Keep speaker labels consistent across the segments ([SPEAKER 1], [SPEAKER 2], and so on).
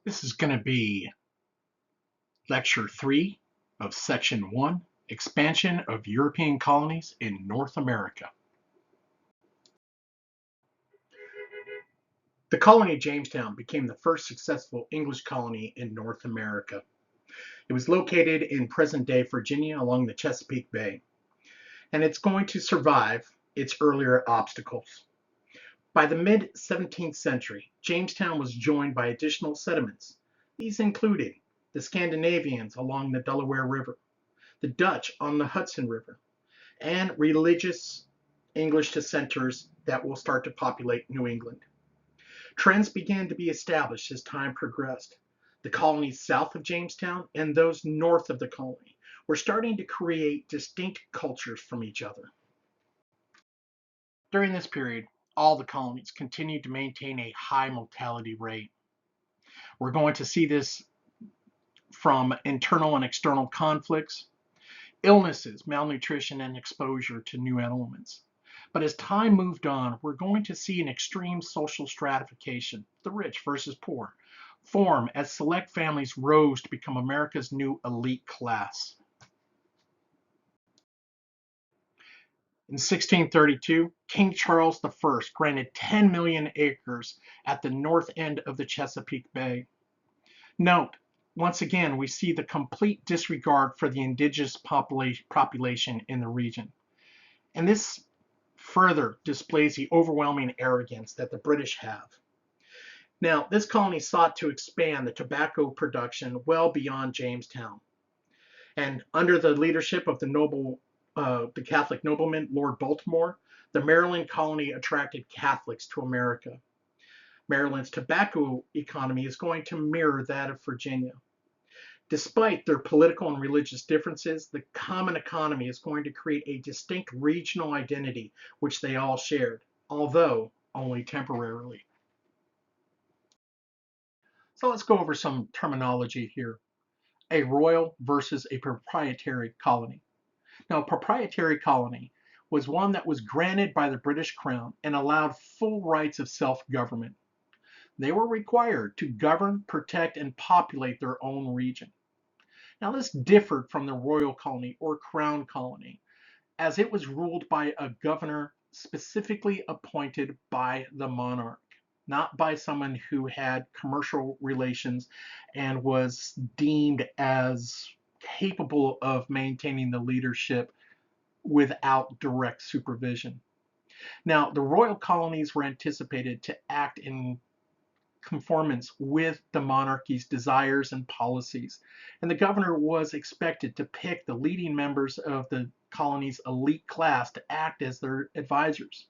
[SPEAKER 1] This is going to be Lecture 3 of Section 1, Expansion of European Colonies in North America. The colony of Jamestown became the first successful English colony in North America. It was located in present-day Virginia along the Chesapeake Bay, and it's going to survive its earlier obstacles. By the mid-17th century, Jamestown was joined by additional settlements. These included the Scandinavians along the Delaware River, the Dutch on the Hudson River, and religious English dissenters that will start to populate New England. Trends began to be established as time progressed. The colonies south of Jamestown and those north of the colony were starting to create distinct cultures from each other. During this period, all the colonies continued to maintain a high mortality rate. We're going to see this from internal and external conflicts, illnesses, malnutrition, and exposure to new elements. But as time moved on, we're going to see an extreme social stratification, the rich versus poor, form as select families rose to become America's new elite class. In 1632, King Charles I granted 10 million acres at the north end of the Chesapeake Bay. Note, once again, we see the complete disregard for the indigenous population in the region. And this further displays the overwhelming arrogance that the British have. Now, this colony sought to expand the tobacco production well beyond Jamestown. And under the leadership of the Catholic nobleman, Lord Baltimore, the Maryland colony attracted Catholics to America. Maryland's tobacco economy is going to mirror that of Virginia. Despite their political and religious differences, the common economy is going to create a distinct regional identity, which they all shared, although only temporarily. So let's go over some terminology here. A royal versus a proprietary colony. Now, a proprietary colony was one that was granted by the British Crown and allowed full rights of self-government. They were required to govern, protect, and populate their own region. Now, this differed from the royal colony or crown colony, as it was ruled by a governor specifically appointed by the monarch, not by someone who had commercial relations and was deemed as capable of maintaining the leadership without direct supervision. Now, the royal colonies were anticipated to act in conformance with the monarchy's desires and policies, and the governor was expected to pick the leading members of the colony's elite class to act as their advisors.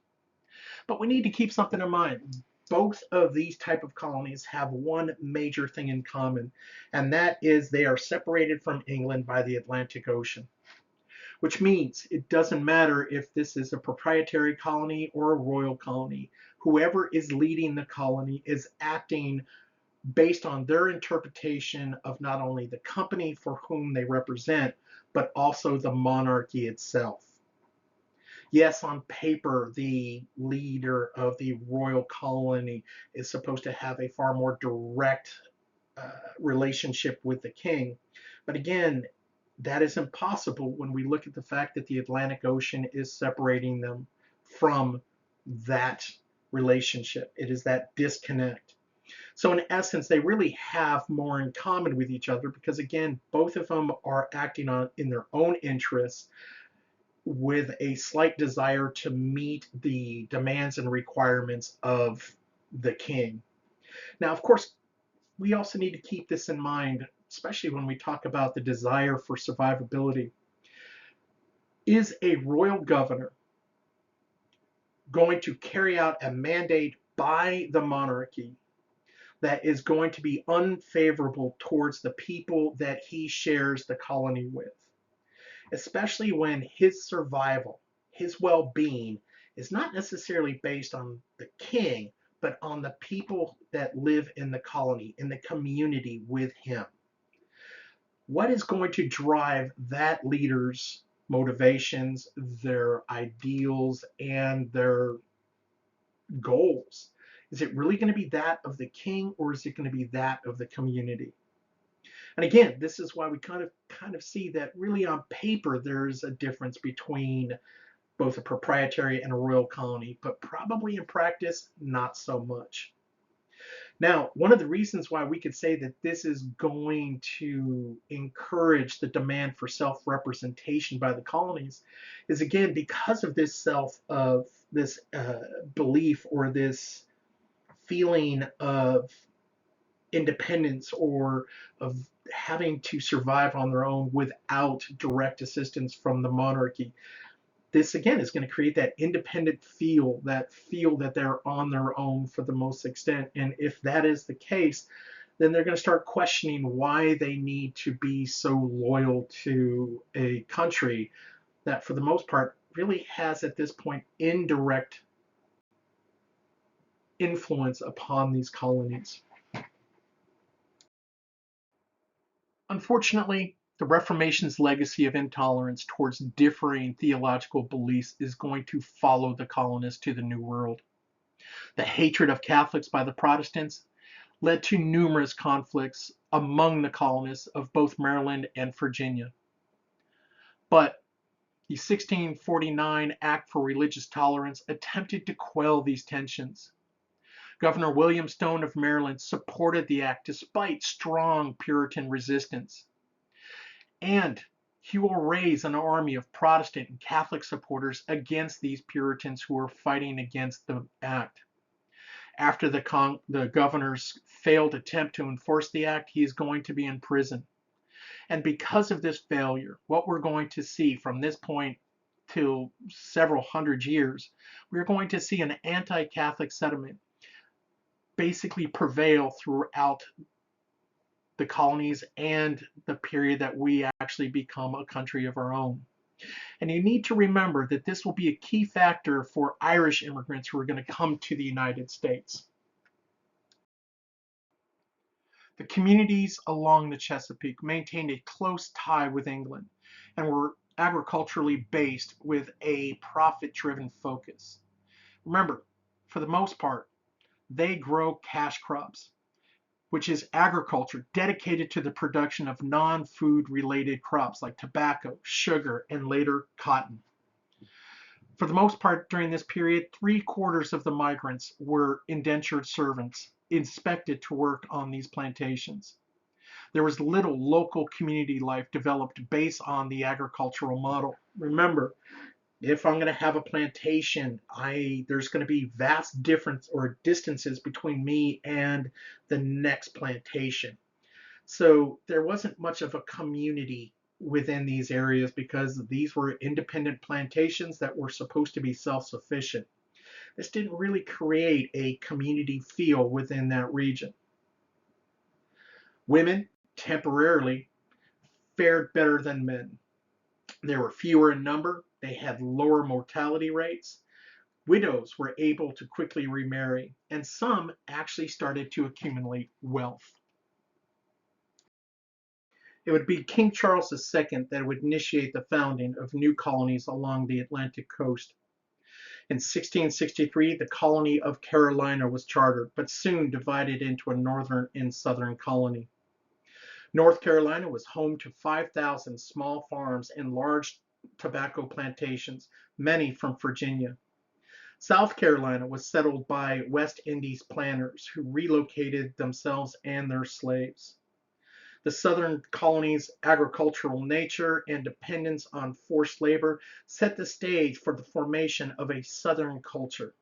[SPEAKER 1] But we need to keep something in mind. Both of these type of colonies have one major thing in common, and that is they are separated from England by the Atlantic Ocean, which means it doesn't matter if this is a proprietary colony or a royal colony. Whoever is leading the colony is acting based on their interpretation of not only the company for whom they represent, but also the monarchy itself. Yes, on paper, the leader of the royal colony is supposed to have a far more direct relationship with the king. But again, that is impossible when we look at the fact that the Atlantic Ocean is separating them from that relationship. It is that disconnect. So in essence, they really have more in common with each other because again, both of them are acting in their own interests with a slight desire to meet the demands and requirements of the king. Now, of course, we also need to keep this in mind, especially when we talk about the desire for survivability. Is a royal governor going to carry out a mandate by the monarchy that is going to be unfavorable towards the people that he shares the colony with? Especially when his survival, his well-being is not necessarily based on the king, but on the people that live in the colony, in the community with him. What is going to drive that leader's motivations, their ideals, and their goals Is it really going to be that of the king, or is it going to be that of the community? And again, this is why we kind of see that really on paper there's a difference between both a proprietary and a royal colony, but probably in practice, not so much. Now, one of the reasons why we could say that this is going to encourage the demand for self-representation by the colonies is again because of this belief or this feeling of independence or of having to survive on their own without direct assistance from the monarchy. This again is going to create that independent feel that they're on their own for the most extent. And if that is the case, then they're going to start questioning why they need to be so loyal to a country that for the most part really has at this point indirect influence upon these colonies. Unfortunately, the Reformation's legacy of intolerance towards differing theological beliefs is going to follow the colonists to the New World. The hatred of Catholics by the Protestants led to numerous conflicts among the colonists of both Maryland and Virginia. But the 1649 Act for Religious Tolerance attempted to quell these tensions. Governor William Stone of Maryland supported the act despite strong Puritan resistance. And he will raise an army of Protestant and Catholic supporters against these Puritans who were fighting against the act. After the governor's failed attempt to enforce the act, he is going to be in prison. And because of this failure, what we're going to see from this point till several hundred years, we're going to see an anti-Catholic sentiment basically prevail throughout the colonies and the period that we actually become a country of our own. And you need to remember that this will be a key factor for Irish immigrants who are going to come to the United States. The communities along the Chesapeake maintained a close tie with England and were agriculturally based with a profit-driven focus. Remember, for the most part, they grow cash crops, which is agriculture dedicated to the production of non-food related crops like tobacco, sugar, and later cotton. For the most part during this period, 3/4 of the migrants were indentured servants inspected to work on these plantations. There was little local community life developed based on the agricultural model. Remember, if I'm going to have a plantation, there's going to be vast difference or distances between me and the next plantation. So there wasn't much of a community within these areas because these were independent plantations that were supposed to be self-sufficient. This didn't really create a community feel within that region. Women temporarily fared better than men. There were fewer in number, they had lower mortality rates, widows were able to quickly remarry, and some actually started to accumulate wealth. It would be King Charles II that would initiate the founding of new colonies along the Atlantic coast. In 1663, the colony of Carolina was chartered, but soon divided into a northern and southern colony. North Carolina was home to 5,000 small farms and large tobacco plantations, many from Virginia. South Carolina was settled by West Indies planters who relocated themselves and their slaves. The southern colony's agricultural nature and dependence on forced labor set the stage for the formation of a southern culture.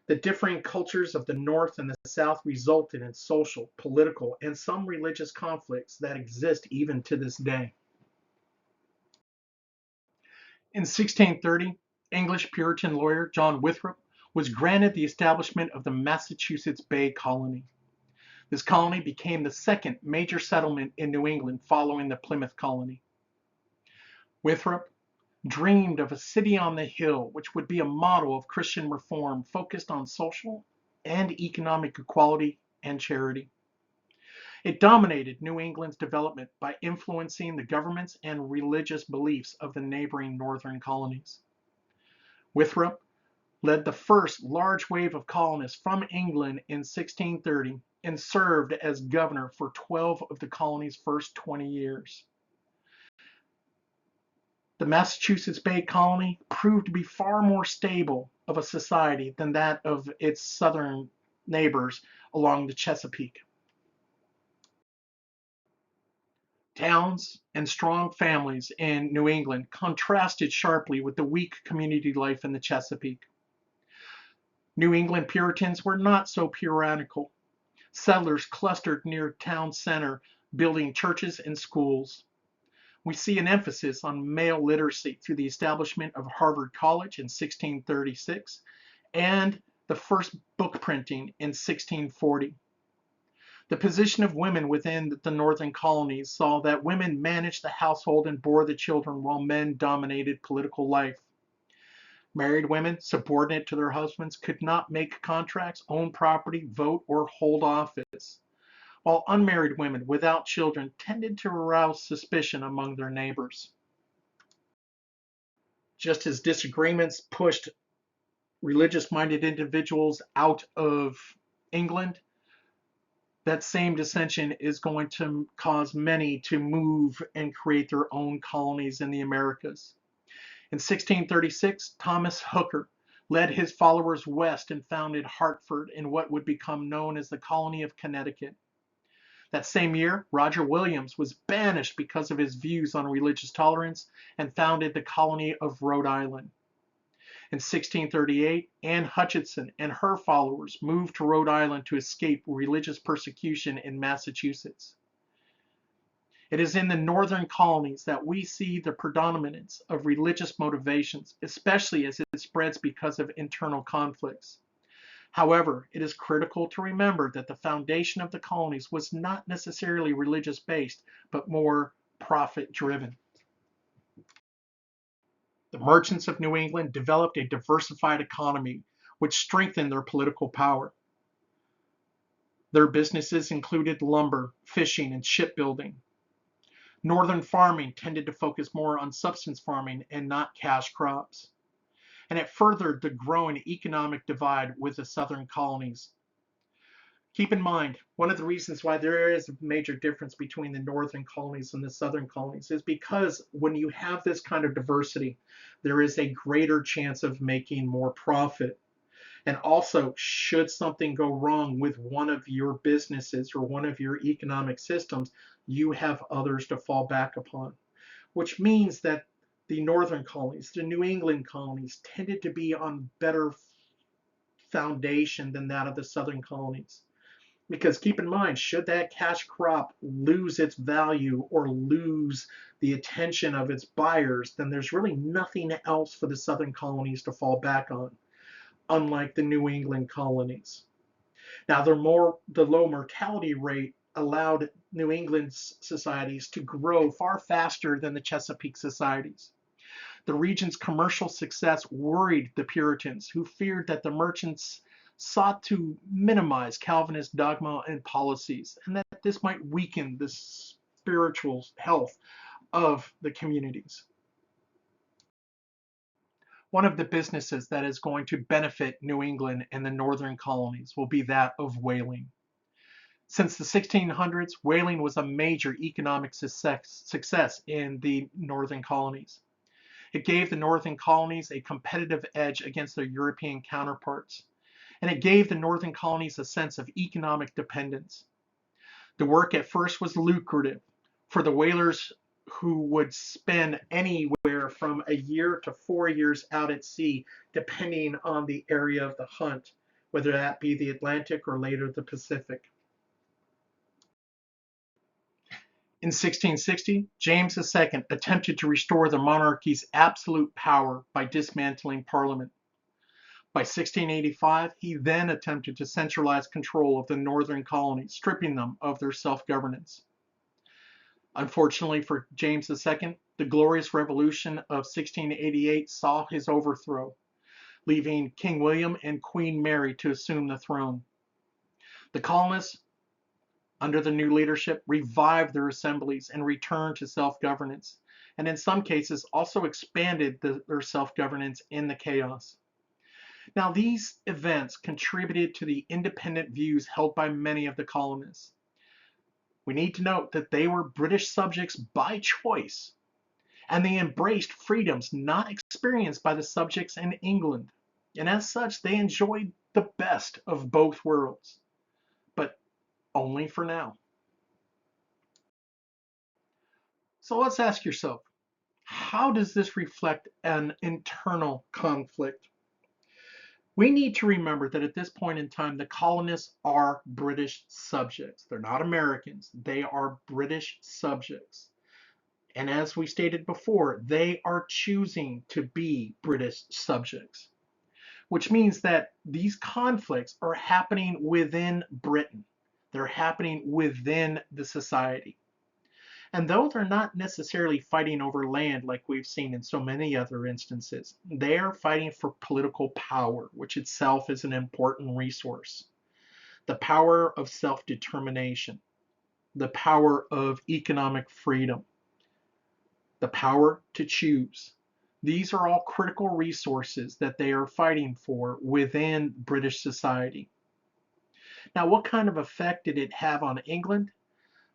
[SPEAKER 1] The differing cultures of the North and the South resulted in social, political, and some religious conflicts that exist even to this day. In 1630, English Puritan lawyer John Winthrop was granted the establishment of the Massachusetts Bay Colony. This colony became the second major settlement in New England following the Plymouth Colony. Winthrop dreamed of a city on the hill, which would be a model of Christian reform focused on social and economic equality and charity. It dominated New England's development by influencing the governments and religious beliefs of the neighboring northern colonies. Winthrop led the first large wave of colonists from England in 1630 and served as governor for 12 of the colony's first 20 years. The Massachusetts Bay Colony proved to be far more stable of a society than that of its southern neighbors along the Chesapeake. Towns and strong families in New England contrasted sharply with the weak community life in the Chesapeake. New England Puritans were not so puritanical. Settlers clustered near town center, building churches and schools. We see an emphasis on male literacy through the establishment of Harvard College in 1636 and the first book printing in 1640. The position of women within the northern colonies saw that women managed the household and bore the children while men dominated political life. Married women, subordinate to their husbands, could not make contracts, own property, vote, or hold office, while unmarried women without children tended to arouse suspicion among their neighbors. Just as disagreements pushed religious-minded individuals out of England, that same dissension is going to cause many to move and create their own colonies in the Americas. In 1636, Thomas Hooker led his followers west and founded Hartford in what would become known as the Colony of Connecticut. That same year, Roger Williams was banished because of his views on religious tolerance and founded the Colony of Rhode Island. In 1638, Anne Hutchinson and her followers moved to Rhode Island to escape religious persecution in Massachusetts. It is in the northern colonies that we see the predominance of religious motivations, especially as it spreads because of internal conflicts. However, it is critical to remember that the foundation of the colonies was not necessarily religious-based, but more profit-driven. The merchants of New England developed a diversified economy, which strengthened their political power. Their businesses included lumber, fishing, and shipbuilding. Northern farming tended to focus more on subsistence farming and not cash crops. And it furthered the growing economic divide with the southern colonies. Keep in mind, one of the reasons why there is a major difference between the northern colonies and the southern colonies is because when you have this kind of diversity, there is a greater chance of making more profit. And also, should something go wrong with one of your businesses or one of your economic systems, you have others to fall back upon, which means that the northern colonies, the New England colonies, tended to be on better foundation than that of the southern colonies. Because keep in mind, should that cash crop lose its value or lose the attention of its buyers, then there's really nothing else for the southern colonies to fall back on, unlike the New England colonies. Now, the low mortality rate allowed New England societies to grow far faster than the Chesapeake societies. The region's commercial success worried the Puritans, who feared that the merchants sought to minimize Calvinist dogma and policies, and that this might weaken the spiritual health of the communities. One of the businesses that is going to benefit New England and the northern colonies will be that of whaling. Since the 1600s, whaling was a major economic success in the northern colonies. It gave the northern colonies a competitive edge against their European counterparts, and it gave the northern colonies a sense of economic dependence. The work at first was lucrative for the whalers, who would spend anywhere from a year to 4 years out at sea, depending on the area of the hunt, whether that be the Atlantic or later the Pacific. In 1660, James II attempted to restore the monarchy's absolute power by dismantling Parliament. By 1685, he then attempted to centralize control of the northern colonies, stripping them of their self-governance. Unfortunately for James II, the Glorious Revolution of 1688 saw his overthrow, leaving King William and Queen Mary to assume the throne. The colonists, under the new leadership, revived their assemblies and returned to self-governance, and in some cases also expanded their self-governance in the chaos. Now, these events contributed to the independent views held by many of the colonists. We need to note that they were British subjects by choice, and they embraced freedoms not experienced by the subjects in England. And as such, they enjoyed the best of both worlds, but only for now. So let's ask yourself, how does this reflect an internal conflict? We need to remember that at this point in time, the colonists are British subjects. They're not Americans, they are British subjects. And as we stated before, they are choosing to be British subjects, which means that these conflicts are happening within Britain. They're happening within the society. And though they're not necessarily fighting over land like we've seen in so many other instances, they are fighting for political power, which itself is an important resource. The power of self-determination, the power of economic freedom, the power to choose. These are all critical resources that they are fighting for within British society. Now, what kind of effect did it have on England?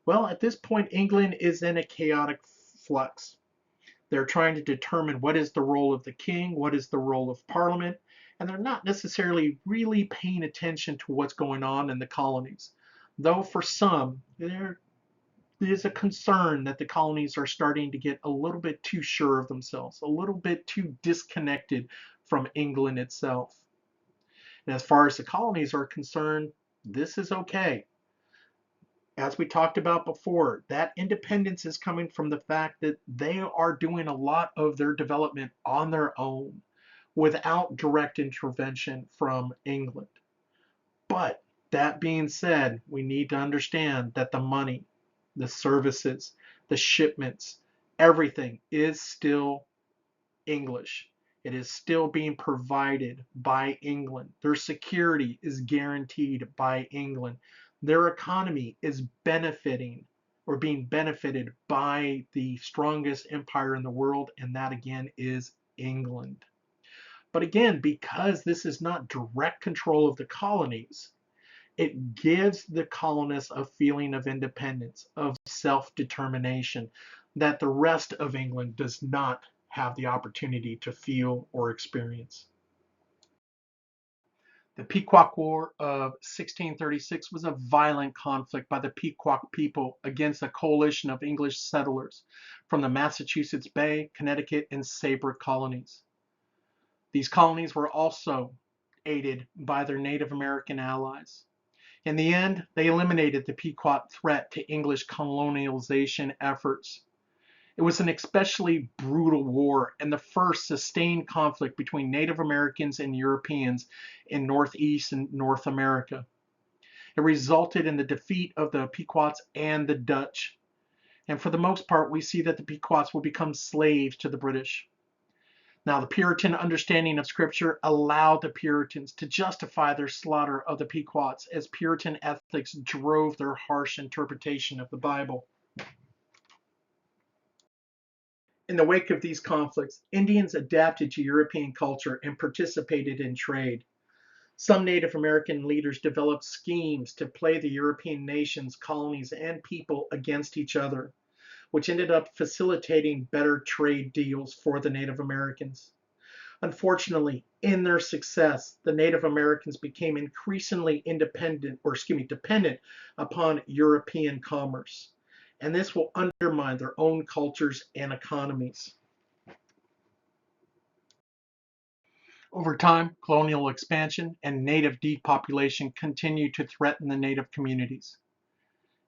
[SPEAKER 1] Well, at this point, England is in a chaotic flux. They're trying to determine what is the role of the king, what is the role of parliament, and they're not necessarily really paying attention to what's going on in the colonies. Though for some, there is a concern that the colonies are starting to get a little bit too sure of themselves, a little bit too disconnected from England itself. And as far as the colonies are concerned, this is okay. As we talked about before, that independence is coming from the fact that they are doing a lot of their development on their own without direct intervention from England. But that being said, we need to understand that the money, the services, the shipments, everything is still English. It is still being provided by England. Their security is guaranteed by England. Their economy is benefiting or being benefited by the strongest empire in the world, and that again is England. But again, because this is not direct control of the colonies, it gives the colonists a feeling of independence, of self-determination, that the rest of England does not have the opportunity to feel or experience. The Pequot War of 1636 was a violent conflict by the Pequot people against a coalition of English settlers from the Massachusetts Bay, Connecticut, and Saybrook colonies. These colonies were also aided by their Native American allies. In the end, they eliminated the Pequot threat to English colonialization efforts. It was an especially brutal war and the first sustained conflict between Native Americans and Europeans in Northeast and North America. It resulted in the defeat of the Pequots and the Dutch. And for the most part, we see that the Pequots will become slaves to the British. Now, the Puritan understanding of Scripture allowed the Puritans to justify their slaughter of the Pequots as Puritan ethics drove their harsh interpretation of the Bible. In the wake of these conflicts, Indians adapted to European culture and participated in trade. Some Native American leaders developed schemes to play the European nations, colonies, and people against each other, which ended up facilitating better trade deals for the Native Americans. Unfortunately, in their success, the Native Americans became increasingly dependent upon European commerce, and this will undermine their own cultures and economies. Over time, colonial expansion and native depopulation continued to threaten the native communities.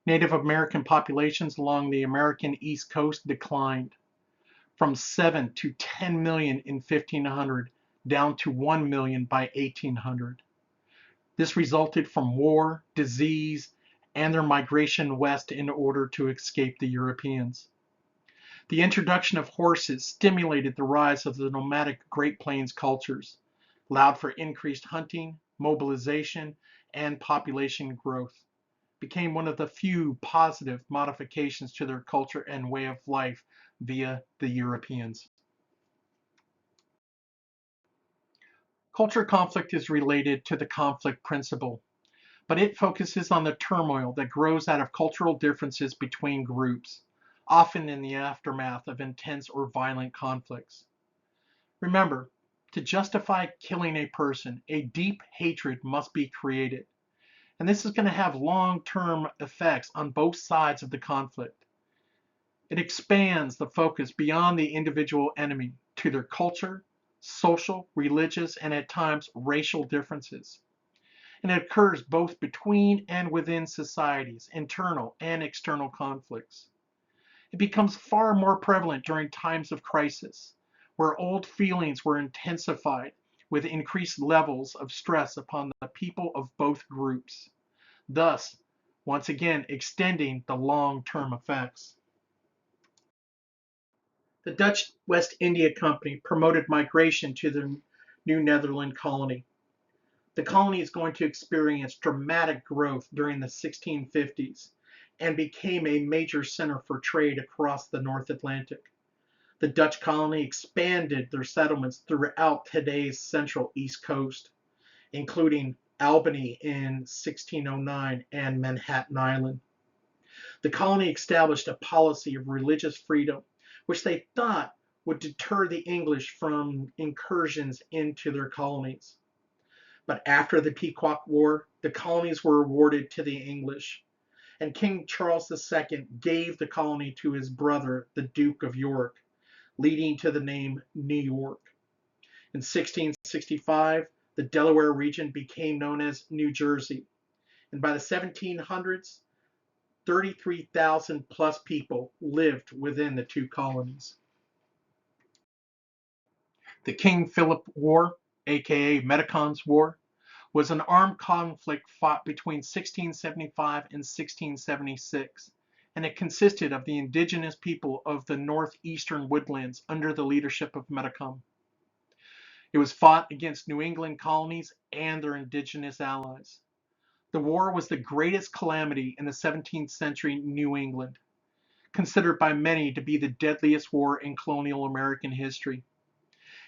[SPEAKER 1] Native American populations along the American East Coast declined from 7 to 10 million in 1500 down to 1 million by 1800. This resulted from war, disease, and their migration west in order to escape the Europeans. The introduction of horses stimulated the rise of the nomadic Great Plains cultures, allowed for increased hunting, mobilization, and population growth, became one of the few positive modifications to their culture and way of life via the Europeans. Culture conflict is related to the conflict principle, but it focuses on the turmoil that grows out of cultural differences between groups, often in the aftermath of intense or violent conflicts. Remember, to justify killing a person, a deep hatred must be created, and this is going to have long-term effects on both sides of the conflict. It expands the focus beyond the individual enemy to their culture, social, religious, and at times racial differences. And it occurs both between and within societies, internal and external conflicts. It becomes far more prevalent during times of crisis, where old feelings were intensified with increased levels of stress upon the people of both groups, thus, once again, extending the long-term effects. The Dutch West India Company promoted migration to the New Netherland colony. The colony is going to experience dramatic growth during the 1650s and became a major center for trade across the North Atlantic. The Dutch colony expanded their settlements throughout today's central East Coast, including Albany in 1609 and Manhattan Island. The colony established a policy of religious freedom, which they thought would deter the English from incursions into their colonies. But after the Pequot War, the colonies were awarded to the English, and King Charles II gave the colony to his brother, the Duke of York, leading to the name New York. In 1665, the Delaware region became known as New Jersey, and by the 1700s, 33,000 plus people lived within the two colonies. The King Philip War, aka Metacomm's War, was an armed conflict fought between 1675 and 1676, and it consisted of the indigenous people of the northeastern woodlands under the leadership of Metacom. It was fought against New England colonies and their indigenous allies. The war was the greatest calamity in the 17th century New England, considered by many to be the deadliest war in colonial American history.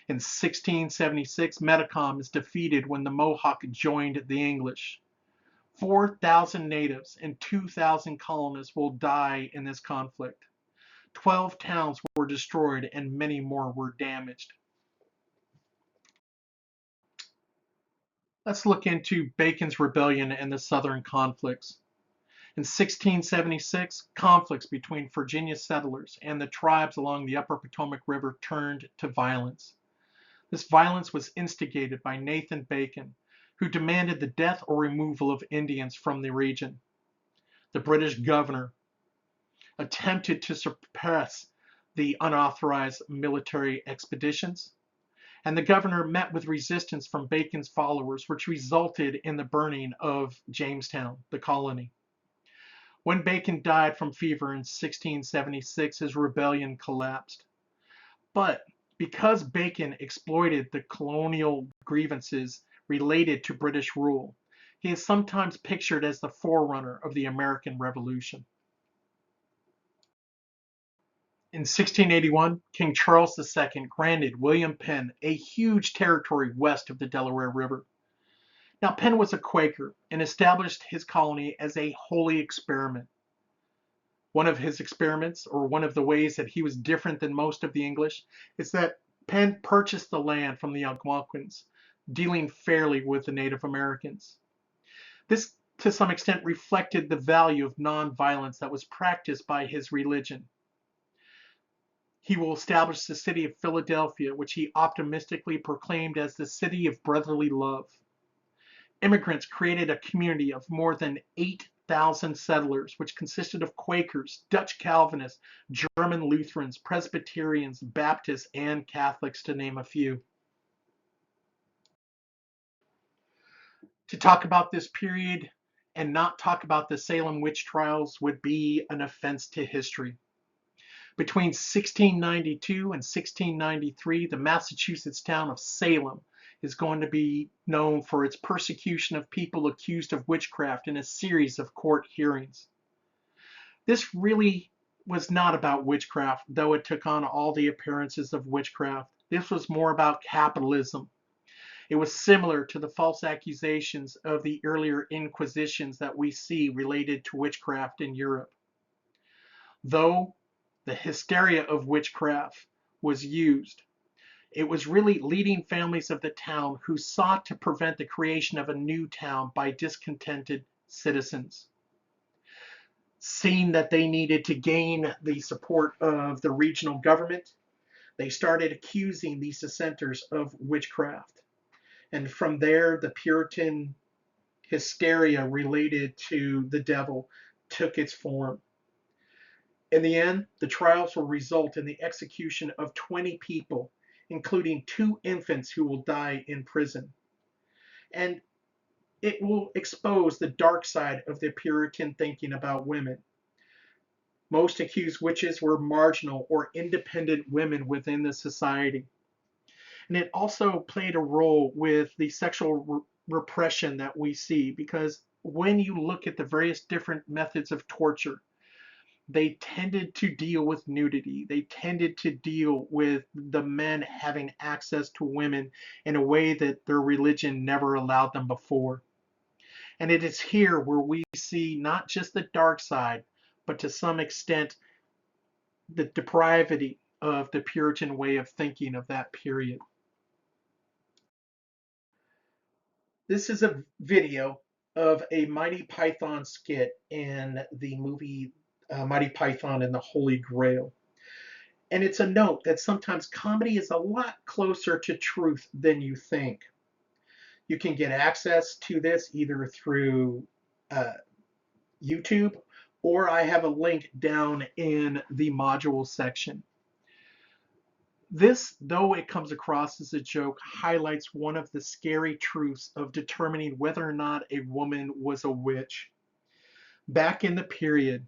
[SPEAKER 1] In 1676, Metacom is defeated when the Mohawk joined the English. 4,000 natives and 2,000 colonists will die in this conflict. 12 towns were destroyed and many more were damaged. Let's look into Bacon's Rebellion and the Southern conflicts. In 1676, conflicts between Virginia settlers and the tribes along the upper Potomac River turned to violence. This violence was instigated by Nathan Bacon, who demanded the death or removal of Indians from the region. The British governor attempted to suppress the unauthorized military expeditions, and the governor met with resistance from Bacon's followers, which resulted in the burning of Jamestown, the colony. When Bacon died from fever in 1676, his rebellion collapsed. But because Bacon exploited the colonial grievances related to British rule, he is sometimes pictured as the forerunner of the American Revolution. In 1681, King Charles II granted William Penn a huge territory west of the Delaware River. Now, Penn was a Quaker and established his colony as a holy experiment. One of his experiments, or one of the ways that he was different than most of the English, is that Penn purchased the land from the Algonquins, dealing fairly with the Native Americans. This, to some extent, reflected the value of nonviolence that was practiced by his religion. He will establish the city of Philadelphia, which he optimistically proclaimed as the city of brotherly love. Immigrants created a community of more than 8,000 settlers, which consisted of Quakers, Dutch Calvinists, German Lutherans, Presbyterians, Baptists, and Catholics, to name a few. To talk about this period and not talk about the Salem witch trials would be an offense to history. Between 1692 and 1693, the Massachusetts town of Salem is going to be known for its persecution of people accused of witchcraft in a series of court hearings. This really was not about witchcraft, though it took on all the appearances of witchcraft. This was more about capitalism. It was similar to the false accusations of the earlier inquisitions that we see related to witchcraft in Europe. Though the hysteria of witchcraft was used, it was really leading families of the town who sought to prevent the creation of a new town by discontented citizens. Seeing that they needed to gain the support of the regional government, they started accusing these dissenters of witchcraft. And from there, the Puritan hysteria related to the devil took its form. In the end, the trials will result in the execution of 20 people, including 2 infants who will die in prison. And it will expose the dark side of the Puritan thinking about women. Most accused witches were marginal or independent women within the society. And it also played a role with the sexual repression that we see, because when you look at the various different methods of torture, they tended to deal with nudity. They tended to deal with the men having access to women in a way that their religion never allowed them before. And it is here where we see not just the dark side, but to some extent the depravity of the Puritan way of thinking of that period. This is a video of a Mighty Python skit in the movie Mighty Python and the Holy Grail. And it's a note that sometimes comedy is a lot closer to truth than you think. You can get access to this either through YouTube, or I have a link down in the module section. This, though it comes across as a joke, highlights one of the scary truths of determining whether or not a woman was a witch. Back in the period,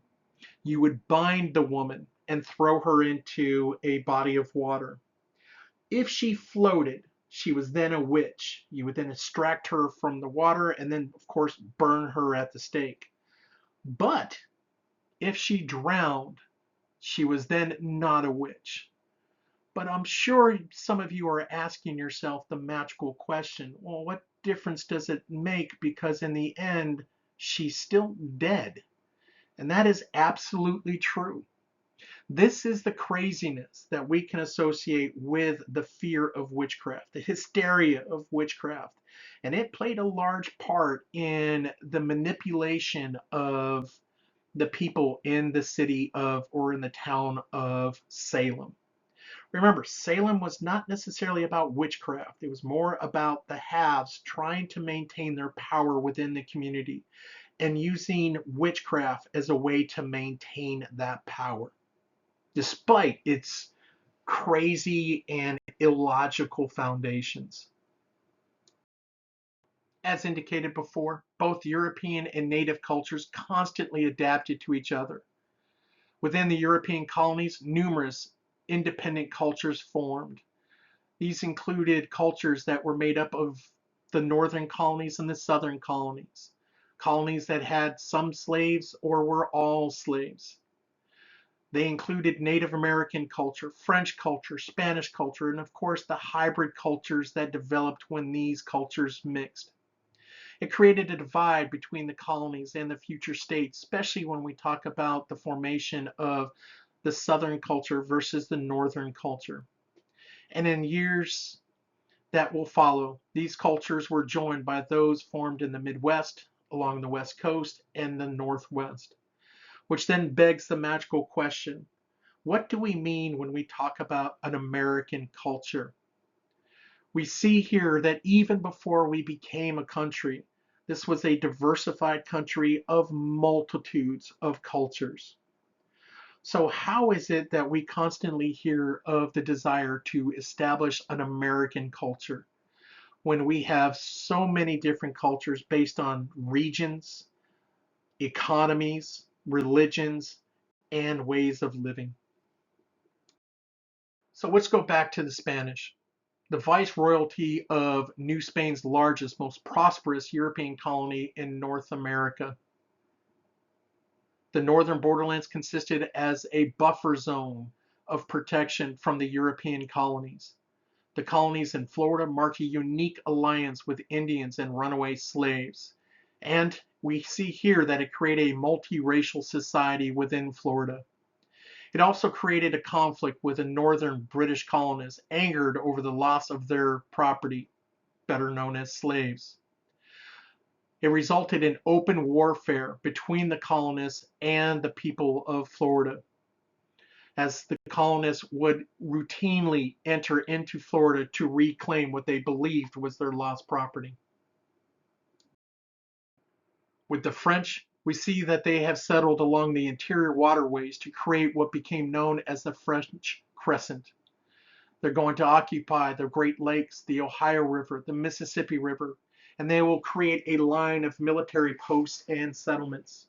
[SPEAKER 1] you would bind the woman and throw her into a body of water. If she floated, she was then a witch. You would then extract her from the water and then, of course, burn her at the stake. But if she drowned, she was then not a witch. But I'm sure some of you are asking yourself the magical question, well, what difference does it make? Because in the end, she's still dead. And that is absolutely true. This is the craziness that we can associate with the fear of witchcraft, the hysteria of witchcraft. And it played a large part in the manipulation of the people in the city of, or in the town of Salem. Remember, Salem was not necessarily about witchcraft. It was more about the haves trying to maintain their power within the community and using witchcraft as a way to maintain that power, despite its crazy and illogical foundations. As indicated before, both European and native cultures constantly adapted to each other. Within the European colonies, numerous independent cultures formed. These included cultures that were made up of the northern colonies and the southern colonies, colonies that had some slaves or were all slaves. They included Native American culture, French culture, Spanish culture, and of course the hybrid cultures that developed when these cultures mixed. It created a divide between the colonies and the future states, especially when we talk about the formation of the southern culture versus the northern culture. And in years that will follow, these cultures were joined by those formed in the Midwest, along the West Coast, and the Northwest, which then begs the magical question, what do we mean when we talk about an American culture? We see here that even before we became a country, this was a diversified country of multitudes of cultures. So how is it that we constantly hear of the desire to establish an American culture when we have so many different cultures based on regions, economies, religions, and ways of living? So let's go back to the Spanish. The viceroyalty of New Spain's largest, most prosperous European colony in North America. The northern borderlands consisted as a buffer zone of protection from the European colonies. The colonies in Florida marked a unique alliance with Indians and runaway slaves. And we see here that it created a multiracial society within Florida. It also created a conflict with the northern British colonists, angered over the loss of their property, better known as slaves. It resulted in open warfare between the colonists and the people of Florida, as the colonists would routinely enter into Florida to reclaim what they believed was their lost property. With the French, we see that they have settled along the interior waterways to create what became known as the French Crescent. They're going to occupy the Great Lakes, the Ohio River, the Mississippi River, and they will create a line of military posts and settlements.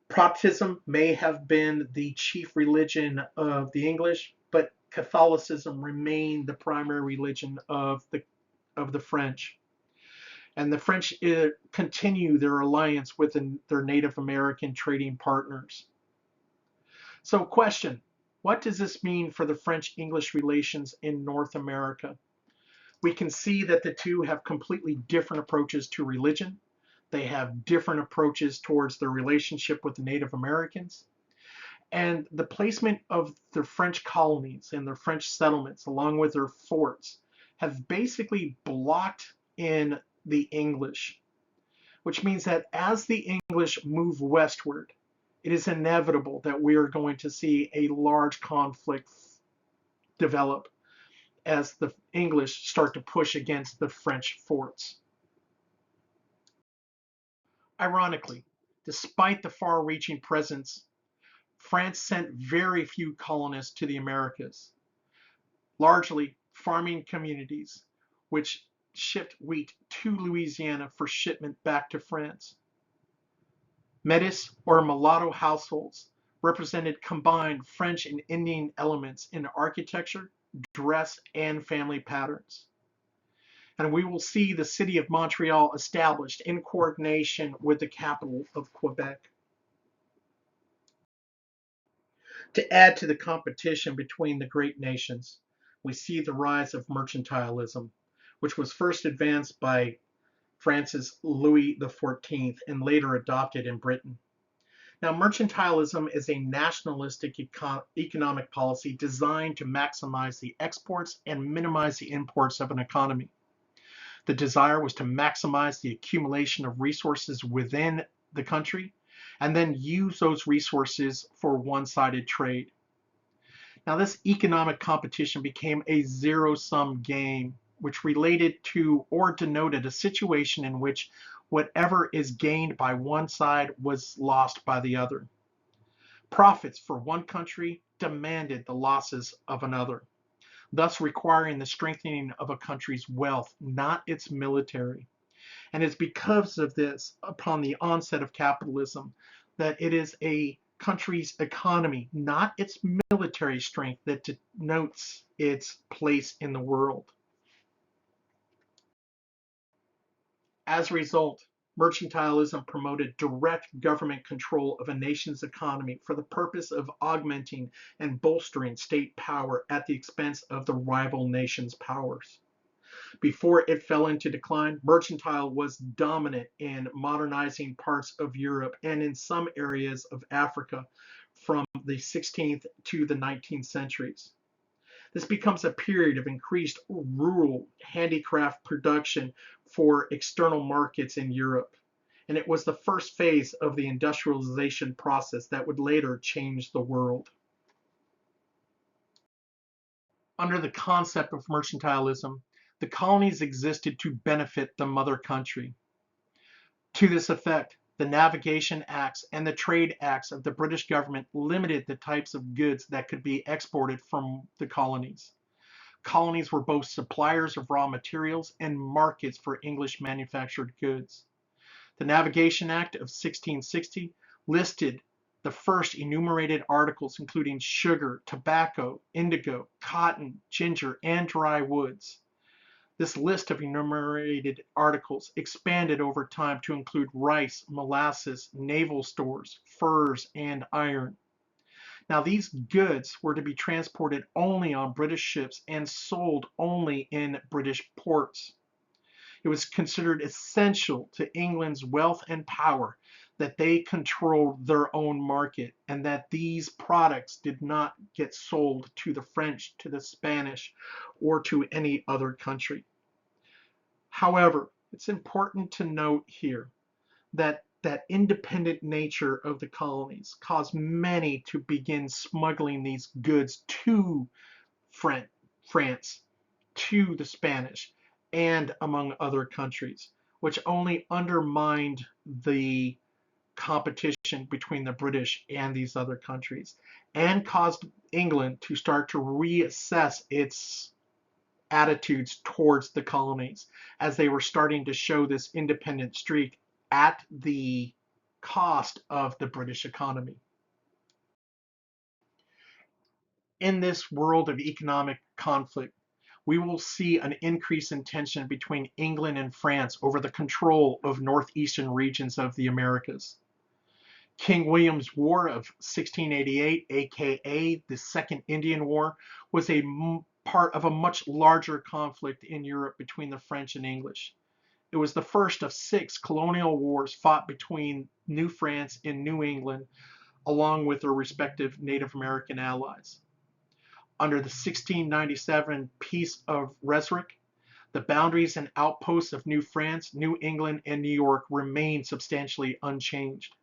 [SPEAKER 1] Protestantism may have been the chief religion of the English, but Catholicism remained the primary religion of the French. And the French continue their alliance with their Native American trading partners. So, question: what does this mean for the French-English relations in North America? We can see that the two have completely different approaches to religion. They have different approaches towards their relationship with the Native Americans. And the placement of the French colonies and their French settlements, along with their forts, have basically blocked in the English, which means that as the English move westward, it is inevitable that we are going to see a large conflict develop as the English start to push against the French forts. Ironically, despite the far-reaching presence, France sent very few colonists to the Americas, largely farming communities, which shipped wheat to Louisiana for shipment back to France. Metis or mulatto households represented combined French and Indian elements in architecture, dress, and family patterns. And we will see the city of Montreal established in coordination with the capital of Quebec. To add to the competition between the great nations, we see the rise of mercantilism, which was first advanced by France's Louis XIV and later adopted in Britain. Now, mercantilism is a nationalistic economic policy designed to maximize the exports and minimize the imports of an economy. The desire was to maximize the accumulation of resources within the country and then use those resources for one-sided trade. Now, this economic competition became a zero-sum game, which related to or denoted a situation in which whatever is gained by one side was lost by the other. Profits for one country demanded the losses of another, thus requiring the strengthening of a country's wealth, not its military. And it's because of this, upon the onset of capitalism, that it is a country's economy, not its military strength, that denotes its place in the world. As a result, mercantilism promoted direct government control of a nation's economy for the purpose of augmenting and bolstering state power at the expense of the rival nation's powers. Before it fell into decline, mercantile was dominant in modernizing parts of Europe and in some areas of Africa from the 16th to the 19th centuries. This becomes a period of increased rural handicraft production for external markets in Europe. And it was the first phase of the industrialization process that would later change the world. Under the concept of mercantilism, the colonies existed to benefit the mother country. To this effect, the Navigation Acts and the Trade Acts of the British government limited the types of goods that could be exported from the colonies. Colonies were both suppliers of raw materials and markets for English manufactured goods. The Navigation Act of 1660 listed the first enumerated articles, including sugar, tobacco, indigo, cotton, ginger, and dry woods. This list of enumerated articles expanded over time to include rice, molasses, naval stores, furs, and iron. Now, these goods were to be transported only on British ships and sold only in British ports. It was considered essential to England's wealth and power that they controlled their own market and that these products did not get sold to the French, to the Spanish, or to any other country. However, it's important to note here that independent nature of the colonies caused many to begin smuggling these goods to France, to the Spanish, and among other countries, which only undermined the competition between the British and these other countries and caused England to start to reassess its attitudes towards the colonies as they were starting to show this independent streak at the cost of the British economy. In this world of economic conflict, we will see an increase in tension between England and France over the control of northeastern regions of the Americas. King William's War of 1688, aka the Second Indian War, was a part of a much larger conflict in Europe between the French and English. It was the first of 6 colonial wars fought between New France and New England, along with their respective Native American allies. Under the 1697 Peace of Ryswick, the boundaries and outposts of New France, New England, and New York remained substantially unchanged.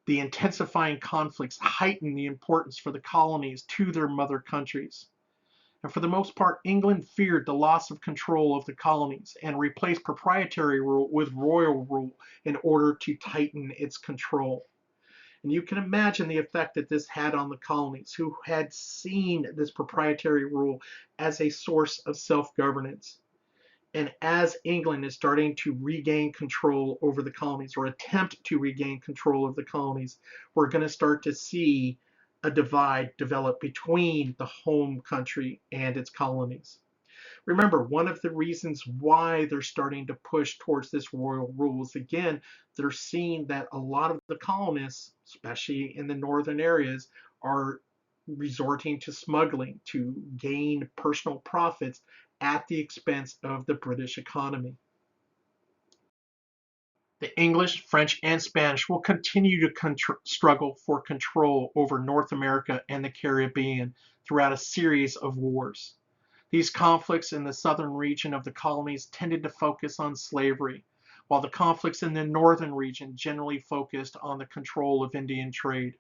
[SPEAKER 1] The intensifying conflicts heightened the importance for the colonies to their mother countries. And for the most part, England feared the loss of control of the colonies and replaced proprietary rule with royal rule in order to tighten its control. And you can imagine the effect that this had on the colonies, who had seen this proprietary rule as a source of self-governance. And as England is starting to regain control over the colonies, or attempt to regain control of the colonies, we're going to start to see a divide develop between the home country and its colonies. Remember, one of the reasons why they're starting to push towards this royal rule is, again, they're seeing that a lot of the colonists, especially in the northern areas, are resorting to smuggling to gain personal profits at the expense of the British economy. The English, French, and Spanish will continue to struggle for control over North America and the Caribbean throughout a series of wars. These conflicts in the southern region of the colonies tended to focus on slavery, while the conflicts in the northern region generally focused on the control of Indian trade.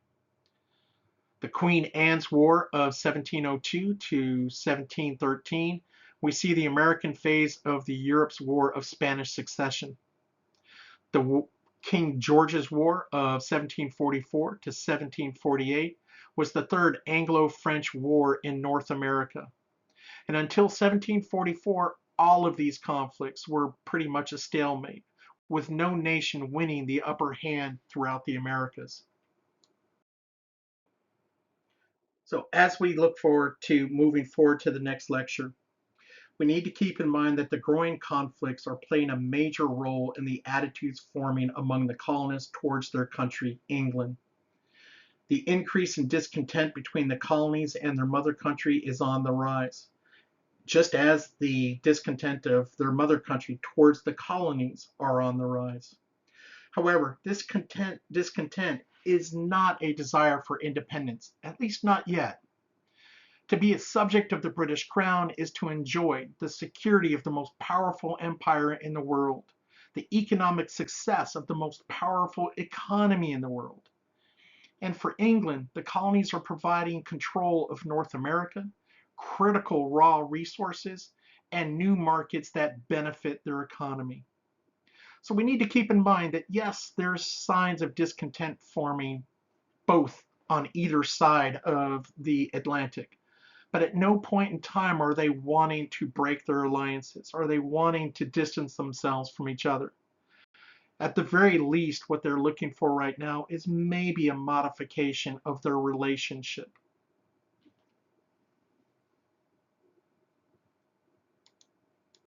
[SPEAKER 1] The Queen Anne's War of 1702 to 1713, we see the American phase of the Europe's War of Spanish Succession. The King George's War of 1744 to 1748 was the third Anglo-French War in North America. And until 1744, all of these conflicts were pretty much a stalemate, with no nation winning the upper hand throughout the Americas. So as we look forward to moving forward to the next lecture, we need to keep in mind that the growing conflicts are playing a major role in the attitudes forming among the colonists towards their country, England. The increase in discontent between the colonies and their mother country is on the rise, just as the discontent of their mother country towards the colonies are on the rise. However, this discontent is not a desire for independence, at least not yet. To be a subject of the British Crown is to enjoy the security of the most powerful empire in the world, the economic success of the most powerful economy in the world. And for England, the colonies are providing control of North America, critical raw resources, and new markets that benefit their economy. So we need to keep in mind that yes, there's signs of discontent forming both on either side of the Atlantic. But at no point in time are they wanting to break their alliances. Are they wanting to distance themselves from each other? At the very least, what they're looking for right now is maybe a modification of their relationship.